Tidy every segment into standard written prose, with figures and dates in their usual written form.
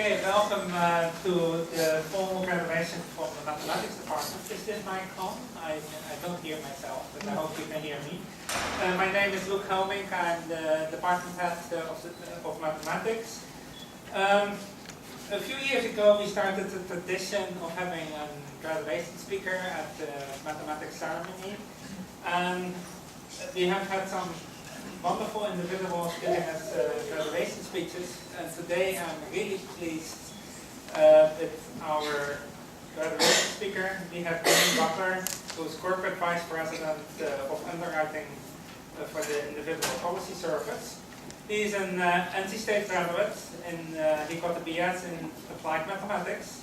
Okay, welcome to the formal graduation from the mathematics department. Is this mic on? I don't hear myself, but I hope you can hear me. My name is Luc Helmink. I'm the department head of mathematics. A few years ago, we started the tradition of having a graduation speaker at the mathematics ceremony. And we have had some wonderful individuals giving us graduation speeches, and today I'm really pleased with our graduation speaker. We have Damon Butler, who is Corporate Vice President of Underwriting for the Individual Policy Service. He's an NC State graduate, and he got a BS in Applied Mathematics.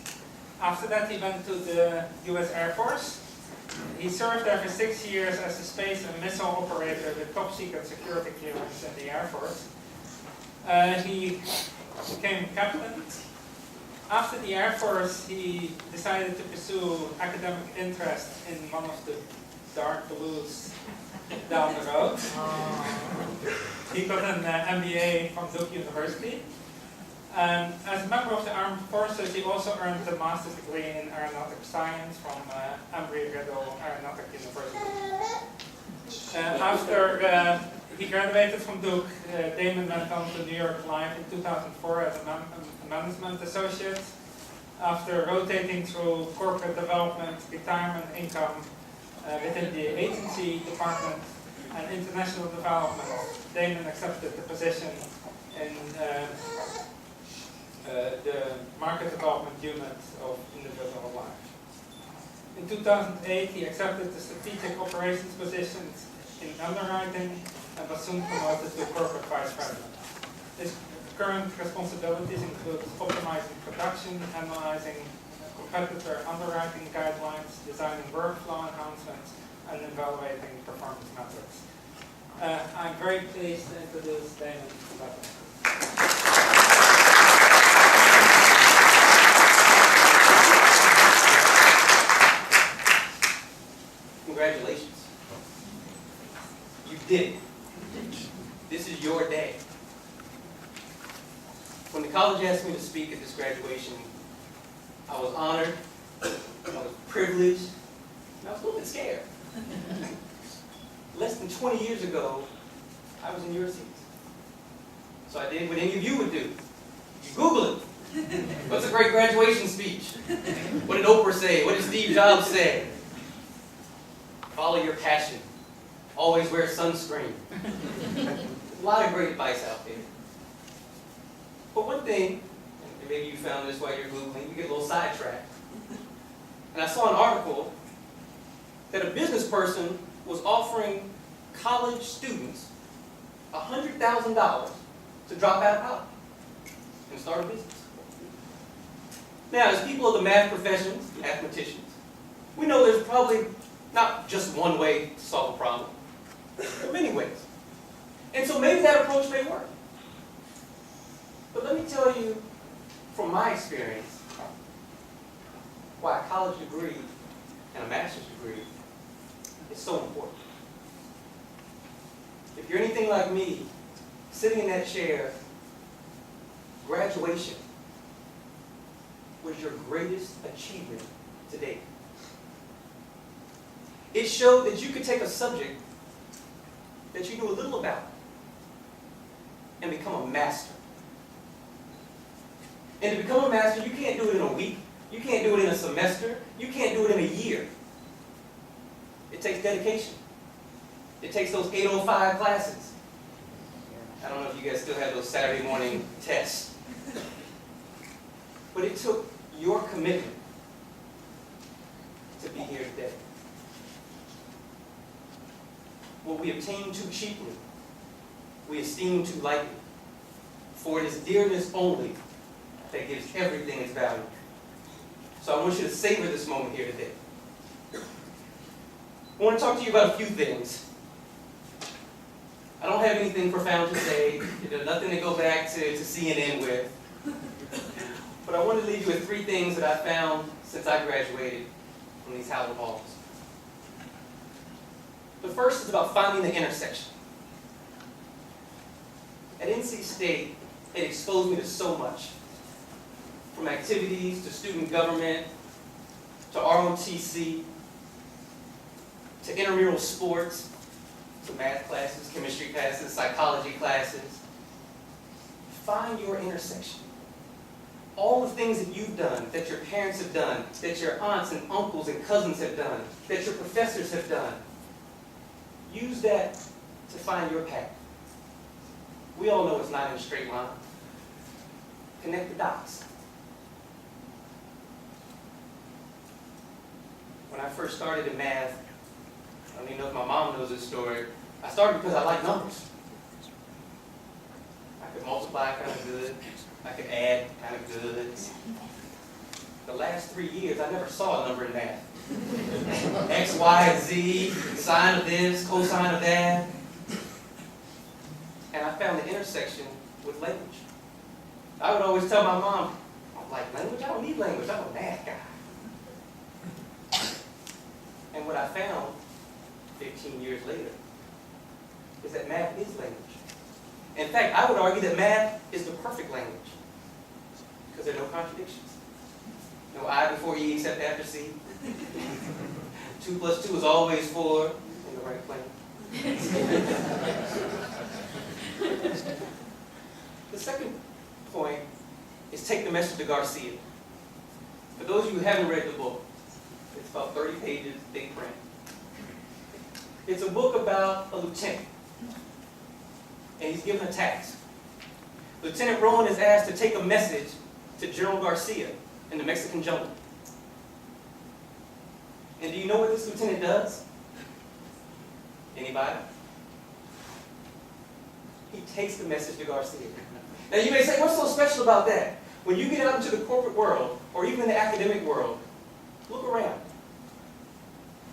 After that, he went to the US Air Force. He served there for 6 years as a space and missile operator with top secret security clearance in the Air Force. He became captain. After the Air Force, he decided to pursue academic interest in one of the dark blues down the road. He got an MBA from Duke University. As a member of the Armed Forces, he also earned a master's degree in aeronautic science from Embry-Riddle Aeronautic University. After he graduated from Duke, Damon went on to New York Life in 2004 as a management associate. After rotating through corporate development, retirement income within the agency department, and international development, Damon accepted the position in the market development unit of Individual Life. In 2008, he accepted the strategic operations position in underwriting and was soon promoted to corporate vice president. His current responsibilities include optimizing production, analyzing competitor underwriting guidelines, designing workflow enhancements, and evaluating performance metrics. I'm very pleased to introduce Damon Butler. Congratulations. You did it. This is your day. When the college asked me to speak at this graduation, I was honored, I was privileged, and I was a little bit scared. Less than 20 years ago, I was in your seats. So I did what any of you would do. You Google it. What's a great graduation speech? What did Oprah say? What did Steve Jobs say? Follow your passion. Always wear sunscreen. There's a lot of great advice out there. But one thing, and maybe you found this while you're Googling, you get a little sidetracked. And I saw an article that a business person was offering college students $100,000 to drop out of college and start a business. Now, as people of the math professions, mathematicians, we know there's probably not just one way to solve a problem. There are many ways. And so maybe that approach may work. But let me tell you, from my experience, why a college degree and a master's degree is so important. If you're anything like me, sitting in that chair, graduation was your greatest achievement to date. It showed that you could take a subject that you knew a little about and become a master. And to become a master, you can't do it in a week. You can't do it in a semester. You can't do it in a year. It takes dedication. It takes those 805 classes. I don't know if you guys still have those Saturday morning tests. But it took your commitment to be here today. What we obtain too cheaply, we esteem too lightly. For it is dearness only that gives everything its value. So I want you to savor this moment here today. I want to talk to you about a few things. I don't have anything profound to say. There's nothing to go back to CNN with. But I want to leave you with 3 things that I found since I graduated from these Howard halls. The first is about finding the intersection. At NC State, it exposed me to so much. from activities to student government to ROTC to intramural sports to math classes, chemistry classes, psychology classes. Find your intersection. All the things that you've done, that your parents have done, that your aunts and uncles and cousins have done, that your professors have done. Use that to find your path. We all know it's not in a straight line. Connect the dots. When I first started in math, I don't even know if my mom knows this story, I started because I like numbers. I could multiply kind of good. I could add kind of good. The last 3 years, I never saw a number in math. X, Y, and Z, sine of this, cosine of that. And I found the intersection with language. I would always tell my mom, I don't like language, I don't need language, I'm a math guy. And what I found 15 years later is that math is language. In fact, I would argue that math is the perfect language because there are no contradictions. No I before E except after C. 2 plus 2 is always 4 in the right plane. The second point is take the message to Garcia. For those of you who haven't read the book, it's about 30 pages, big print. It's a book about a lieutenant, and he's given a task. Lieutenant Rowan is asked to take a message to General Garcia in the Mexican jungle. And do you know what this lieutenant does? Anybody? He takes the message to Garcia. Now you may say, what's so special about that? When you get out into the corporate world, or even in the academic world, look around.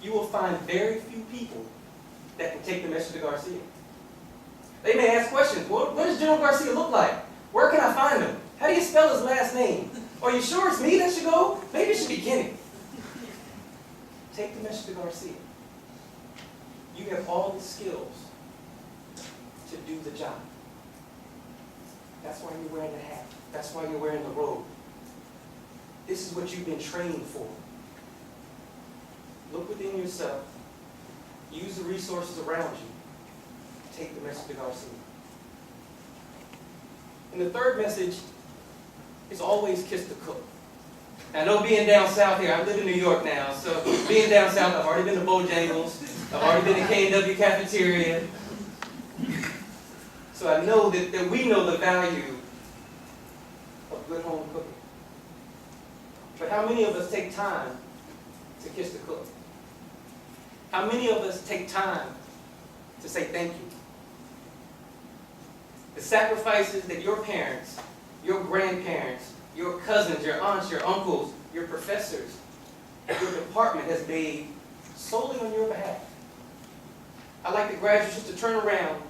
You will find very few people that can take the message to Garcia. They may ask questions. What does General Garcia look like? Where can I find him? How do you spell his last name? Are you sure it's me that should go? Maybe it should be Kenny. Take the message to Garcia. You have all the skills to do the job. That's why you're wearing the hat. That's why you're wearing the robe. This is what you've been trained for. Look within yourself. Use the resources around you. Take the message to Garcia. And the third message is always kiss the cook. Now, I know being down south here, I live in New York now, so being down south, I've already been to Bojangles, I've already been to K&W Cafeteria. So I know that we know the value of good home cooking. But how many of us take time to kiss the cook? How many of us take time to say thank you? The sacrifices that your parents, your grandparents, your cousins, your aunts, your uncles, your professors, your department has made solely on your behalf. I'd like the graduates just to turn around,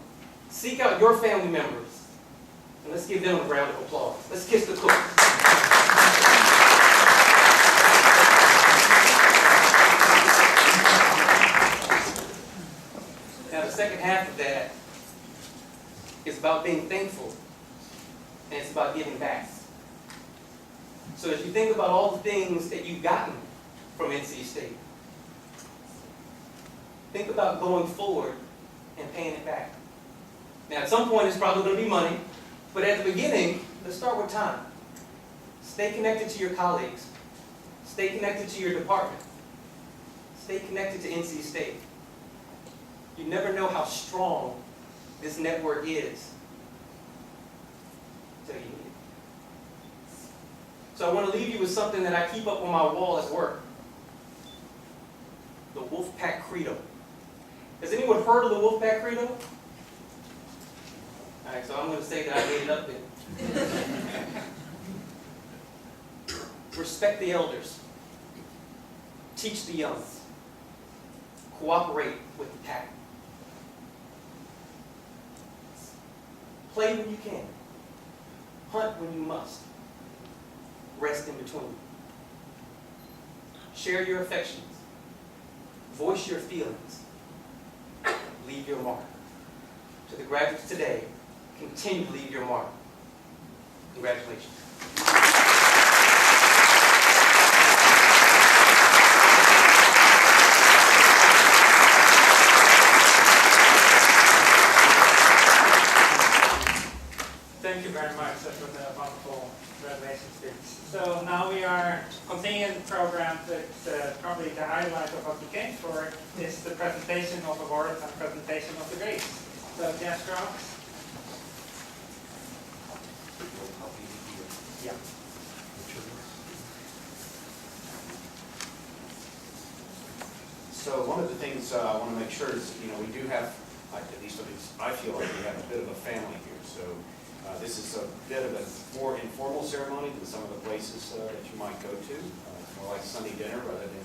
seek out your family members, and let's give them a round of applause. Let's kiss the cook. Now the second half of that is about being thankful, and it's about giving back. So as you think about all the things that you've gotten from NC State, think about going forward and paying it back. Now at some point it's probably going to be money, but at the beginning, let's start with time. Stay connected to your colleagues. Stay connected to your department. Stay connected to NC State. You never know how strong this network is until you need it. So I want to leave you with something that I keep up on my wall at work. The Wolfpack Credo. Has anyone heard of the Wolfpack Credo? Alright, so I'm going to say that I made it up then. Respect the elders. Teach the young. Cooperate with the pack. Play when you can. Hunt when you must. Rest in between. Share your affections. Voice your feelings. Leave your mark. To the graduates today, continue to leave your mark. Congratulations. So now we are continuing the program with probably the highlight of what we came for is the presentation of awards and presentation of the grades. So Jeff Strauss. Yeah. So one of the things I want to make sure is, we do have, at least I feel like we have a bit of a family here. So this is a bit of a more informal ceremony than some of the places that you might go to. It's more like Sunday dinner rather than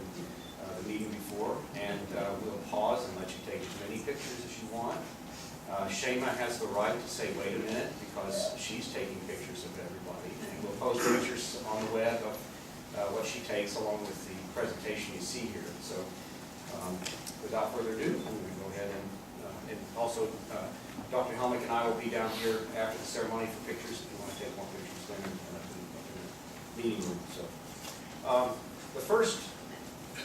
the meeting before. And we'll pause and let you take as many pictures as you want. Shema has the right to say, wait a minute, because she's taking pictures of everybody. And we'll post pictures on the web of what she takes along with the presentation you see here. So without further ado, I'm going to go ahead and also Dr. Helmick and I will be down here after the ceremony for pictures. If you want to take more pictures, then up in the meeting room. So the first,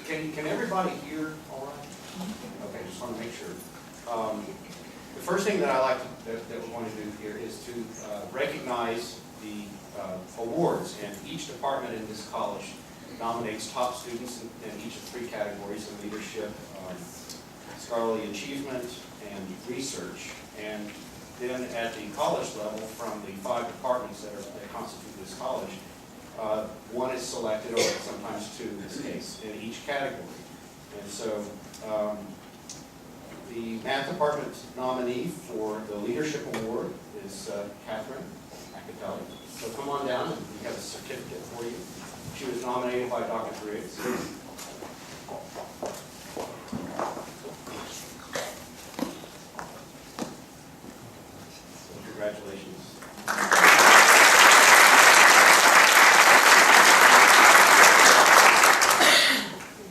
can everybody hear all right? Okay, just want to make sure. The first thing that I like that we want to do here is to recognize the awards, and each department in this college nominates top students in each of 3 categories: in leadership, scholarly achievement, and research. And then at the college level, from the 5 departments that constitute this college, 1 is selected, or sometimes 2 in this case, in each category. And so the math department nominee for the leadership award is Catherine Acatelli. So come on down, and we have a certificate for you. She was nominated by Dr. Briggs. So congratulations.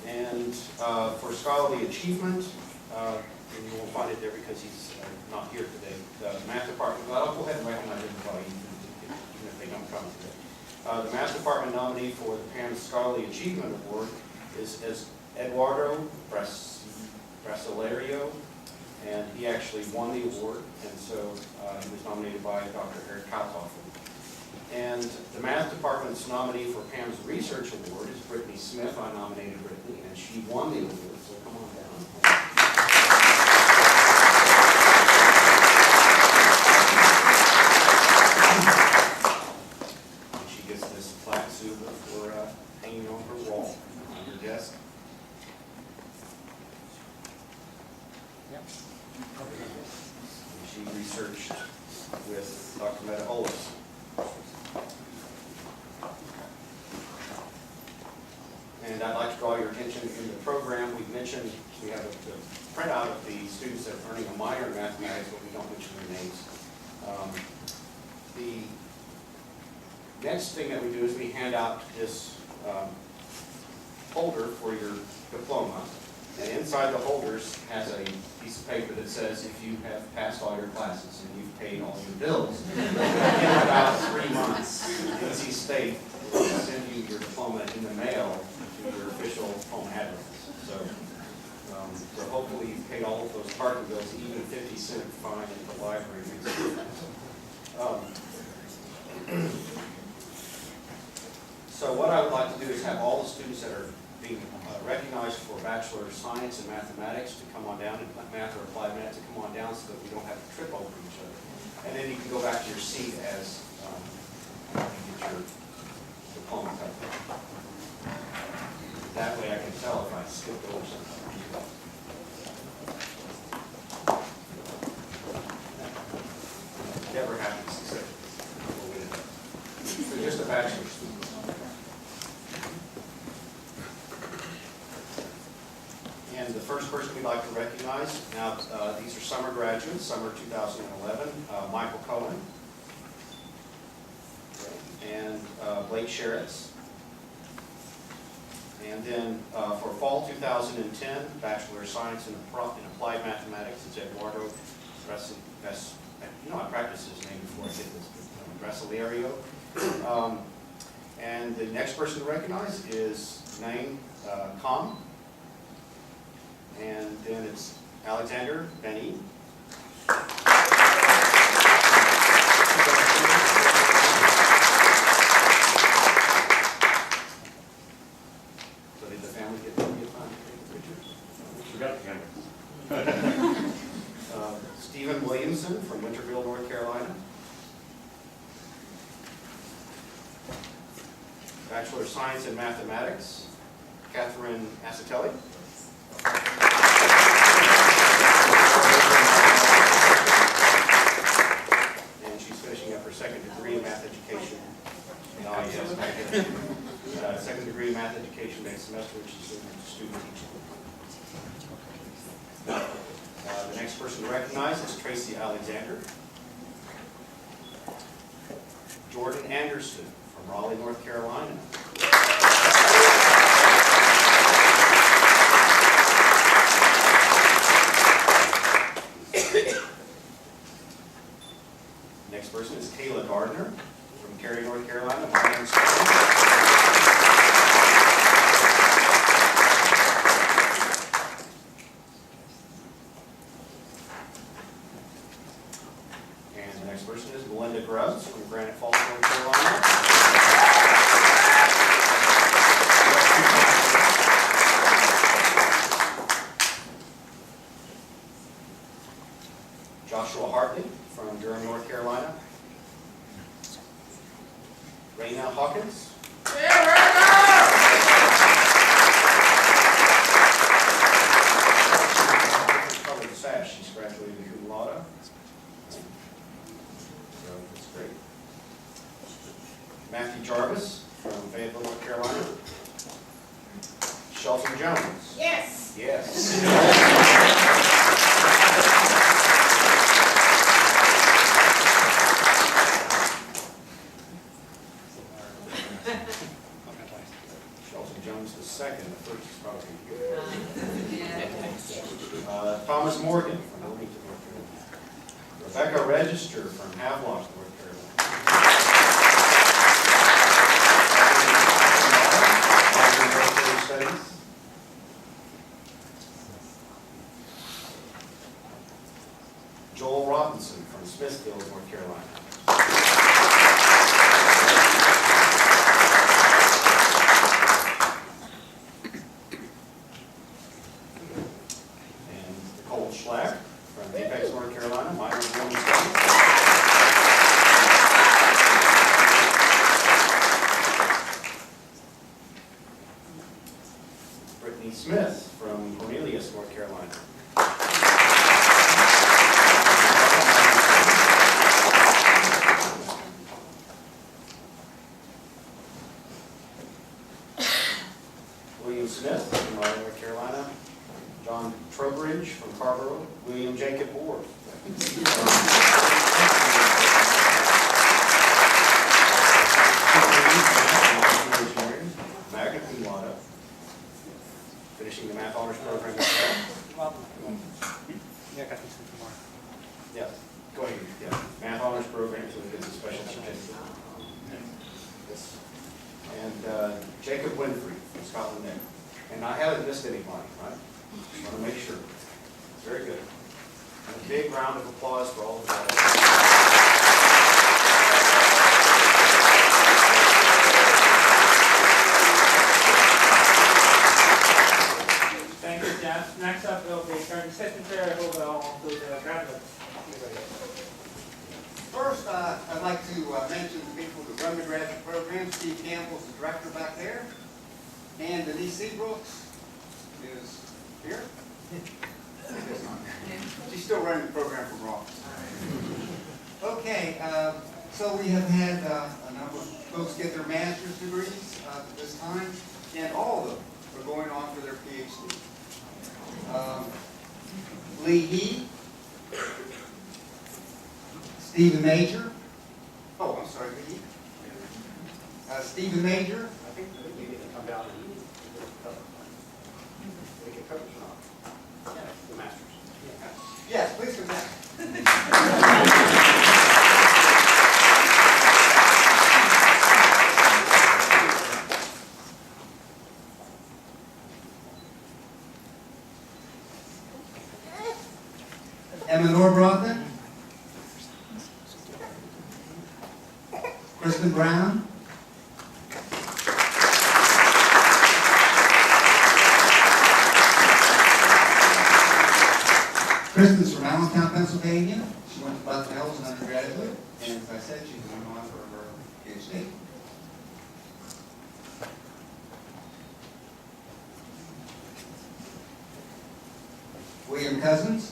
And for scholarly achievement, and you won't find it there because he's not here today, the math department, well, I'll go ahead and recognize everybody, even if they don't come today. The math department nominee for the PAM Scholarly Achievement Award is Eduardo Brasileiro, and he actually won the award, and so he was nominated by Dr. Eric Kaltoffen. And the math department's nominee for PAM's Research Award is Brittany Smith. I nominated Brittany, and she won the award, so come on down. Hanging on her wall, on her desk. Yep. She researched with Dr. Meta Olis. And I'd like to draw your attention in the program. We've mentioned we have a printout of the students that are earning a minor in mathematics, but we don't mention their names. The next thing that we do is we hand out this holder for your diploma, and inside the holders has a piece of paper that says if you have passed all your classes and you've paid all your bills, in about 3 months, NC State will send you your diploma in the mail to your official home address. So hopefully you've paid all of those parking bills, even a 50-cent fine at the library. So what I would like to do is have all the students that are being recognized for Bachelor of Science in Mathematics to come on down, and Math or Applied Math to come on down so that we don't have to trip over each other. And then you can go back to your seat as you get your diploma cut. That way I can tell if I skipped over something. Never happens, except so just a bachelor's student. And the first person we'd like to recognize, now these are summer graduates, summer 2011, Michael Cohen, okay, and Blake Sheretz. And then for fall 2010, Bachelor of Science in Applied Mathematics, it's Eduardo Brasileiro. You know, I practiced his name before I did this, Brasileiro. And the next person to recognize is Naeem Khan. And then it's Alexander Benny. of Science and Mathematics, Catherine Asatelli. And she's finishing up her second degree in math education. Second degree in math education next semester, which is student teaching. The next person to recognize is Tracy Alexander. Jordan Anderson from Raleigh, North Carolina. Next person is Kayla Gardner from Cary, North Carolina. Minor Science. And the next person is Melinda Grubbs from Granite Falls, North Carolina. Joshua Hartley from Durham, North Carolina. Raina Hawkins. Colored sash. She's graduated cum laude. So that's great. Matthew Jarvis from Fayetteville, North Carolina. Shelton Jones. Yes. Yes. Shelton Jones the second. The first is probably good. Thomas Morgan from Wilmington, North Carolina. Rebecca Register from Havelock, North Carolina. Joel Robinson from Smithfield, North Carolina. And Nicole Schlack from Apex, North Carolina, minor in women's studies. Brittany Smith from Cornelius, North Carolina. William Smith from Raleigh, North Carolina. John Trowbridge from Carrboro. William Jacob Ward. Magna cum laude. Finishing the math honors program as well. Yeah, got this one tomorrow. Yeah, go ahead. Yeah, math honors program, so it's a special certificate. Yes. And Jacob Winfrey from Scotland Yard. And I haven't missed anybody, right? Just want to make sure. It's very good. And a big round of applause for all of that. Thank you, Jeff. Next up will be Current Secretary, who will do the graduates. First, I'd like to mention the people who run the graduate program. Steve Campbell's the director back there. And Denise Seabrooks is here. She's still running the program from Ross. Okay, so we have had a number of folks get their master's degrees at this time, and all of them are going on for their PhD. Lee He, Stephen Major. Oh, I'm sorry, Lee. Stephen Major. I think you need to come down and we can cover the masters. Yes, please come back. Emma Norbrothman. Kristen Brown. Kristen's from Allentown, Pennsylvania. She went to Buck Hill as an undergraduate, and as I said, she's going on for her PhD. Cousins.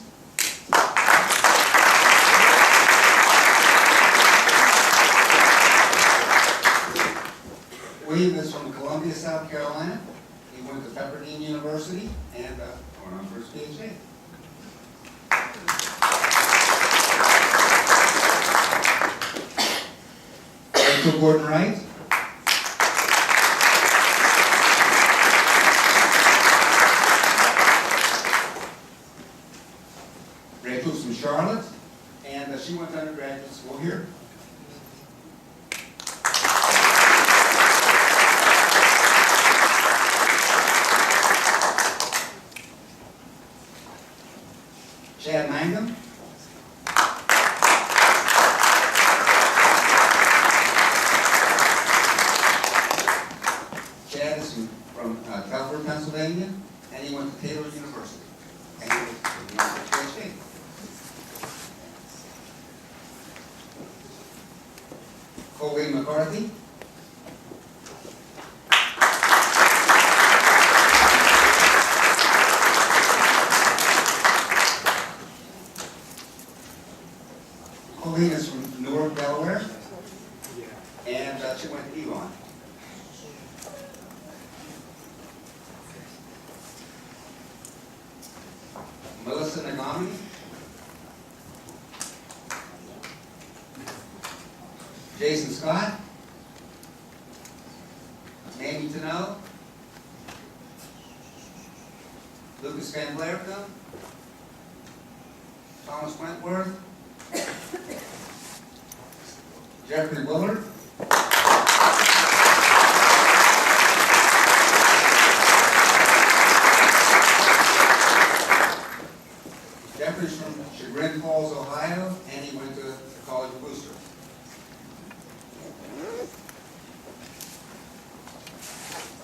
William is from Columbia, South Carolina. He went to Pepperdine University and went on for his PhD. Rachel Gordon Wright. Rachel's from Charlotte, and she went to undergraduate school here. Chad Mangum. Chad is from Telford, Pennsylvania, and he went to Taylor University. And he was a PhD. Colleen McCarthy. Colleen is from Newark, Delaware, and she went to Elon. Melissa Nagami. Jason Scott. Amy Tano. Lucas Van Blaricum. Thomas Wentworth. Jeffrey Willard. Jeffrey's from Chagrin Falls, Ohio, and he went to the College of Worcester.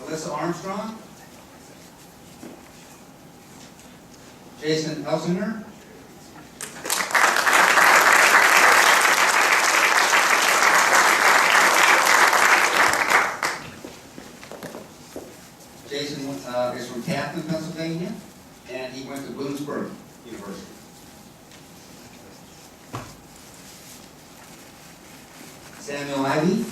Alyssa Armstrong. Jason Elsinger. Jason is from Captain, Pennsylvania, and he went to Bloomsburg University. Samuel Ivey.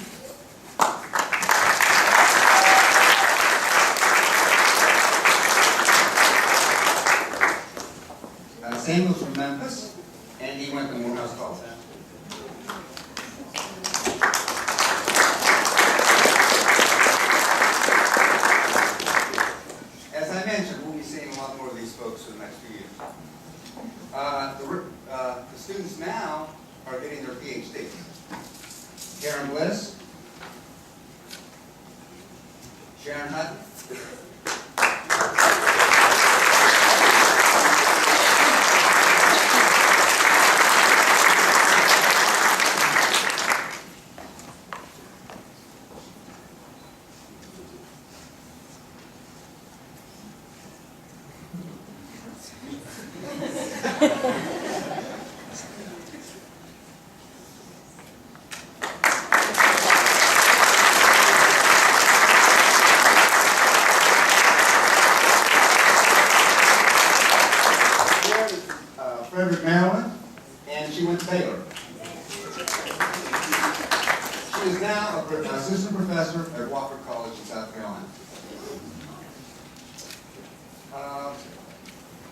Samuel's from Memphis, and he went to Morehouse College. As I mentioned, we'll be seeing a lot more of these folks for the next few years. The students now are getting their PhD. Karen Bliss, Sharon Hutton, Frederick, Maryland, and she went to Baylor. She is now an assistant professor at Wofford College in South Carolina.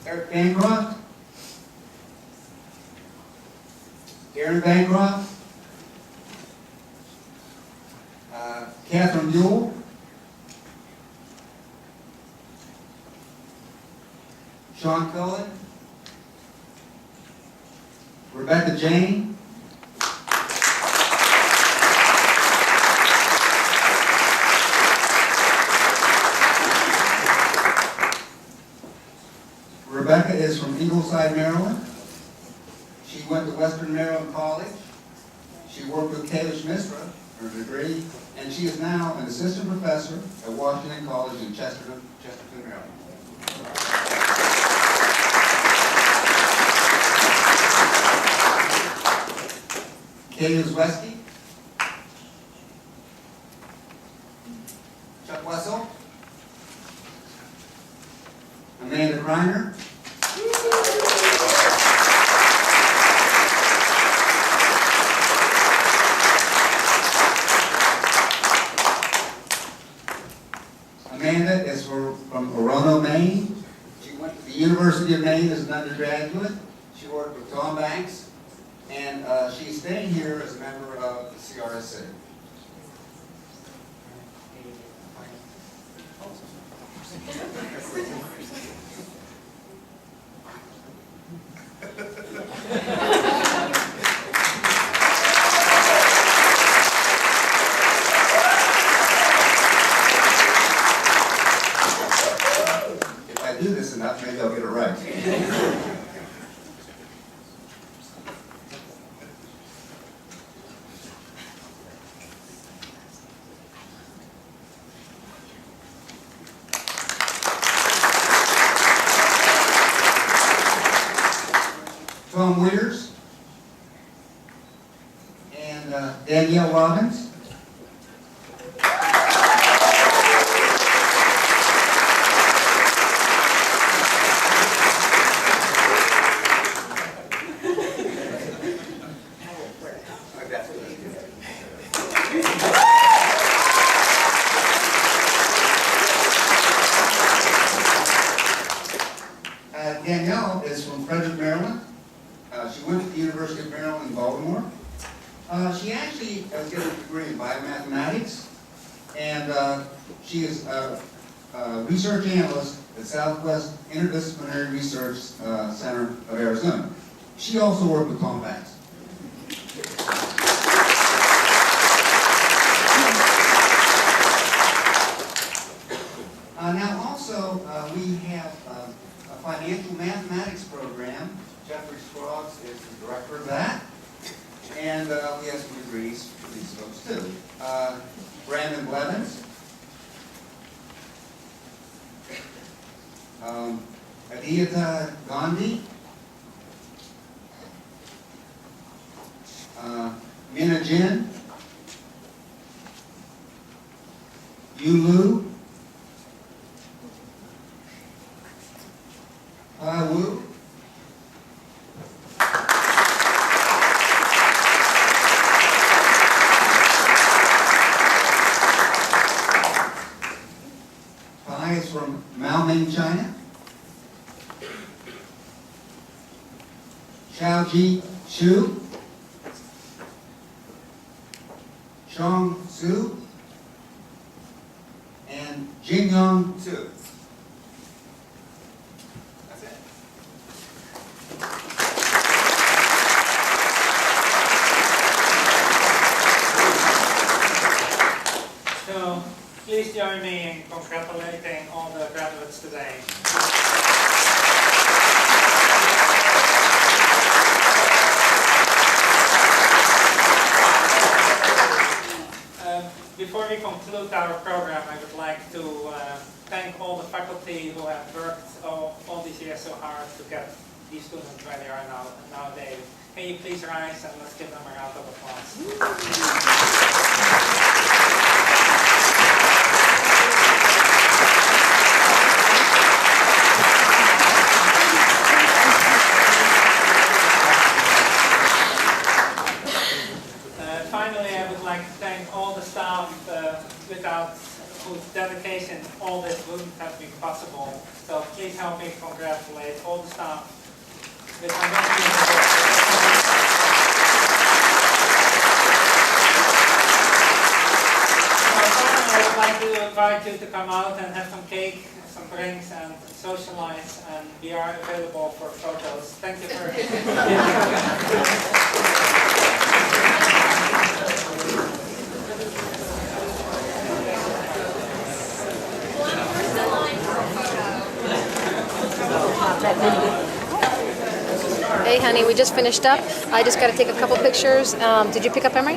Eric Bancroft, Aaron Bancroft, Catherine Buell, Sean Cullen, Rebecca Jane, Rebecca is from Ingleside, Maryland. She went to Western Maryland College. She worked with Kalish Misra, her degree, and she is now an assistant professor at Washington College in Chesterton, Maryland. Katie Zweski, Chuck Wessel, Amanda Greiner, Amanda is from Orono, Maine. She went to the University of Maine as an undergraduate. She worked with Tom Banks, and she's staying here as a member of the CRSC. If I do this enough, maybe I'll get it right. Tom Weers and Danielle Robbins. Danielle is from Frederick, Maryland. She went to the University of Maryland in Baltimore. She actually is getting a degree in biomathematics, and she is a research analyst at Southwest Interdisciplinary Research Center of Arizona. She also worked with Tom Banks. Now also, we have a financial mathematics program. Jeffrey Scroggs is the director of that. And we have some degrees for these folks too. Brandon Blevins. Adiyata Gandhi. Mina Jin. Yu Lu. Wu. Pai is from Maoming, China. Xiaoji Xu. Chong Su. And Jingyong Su. That's it. So please join me in congratulating all the graduates today. Before we conclude our program, I would like to thank all the faculty who have worked all these years so hard to get these students where they are nowadays. Can you please rise and let's give them a round of applause. Finally, I would like to thank all the staff without whose dedication all this wouldn't have been possible. So please help me congratulate all the staff. Finally, I would like to invite you to come out and have some cake, some drinks, and socialize. And we are available for photos. Thank you for Hey honey, we just finished up. I just got to take a couple pictures. Did you pick up Emery?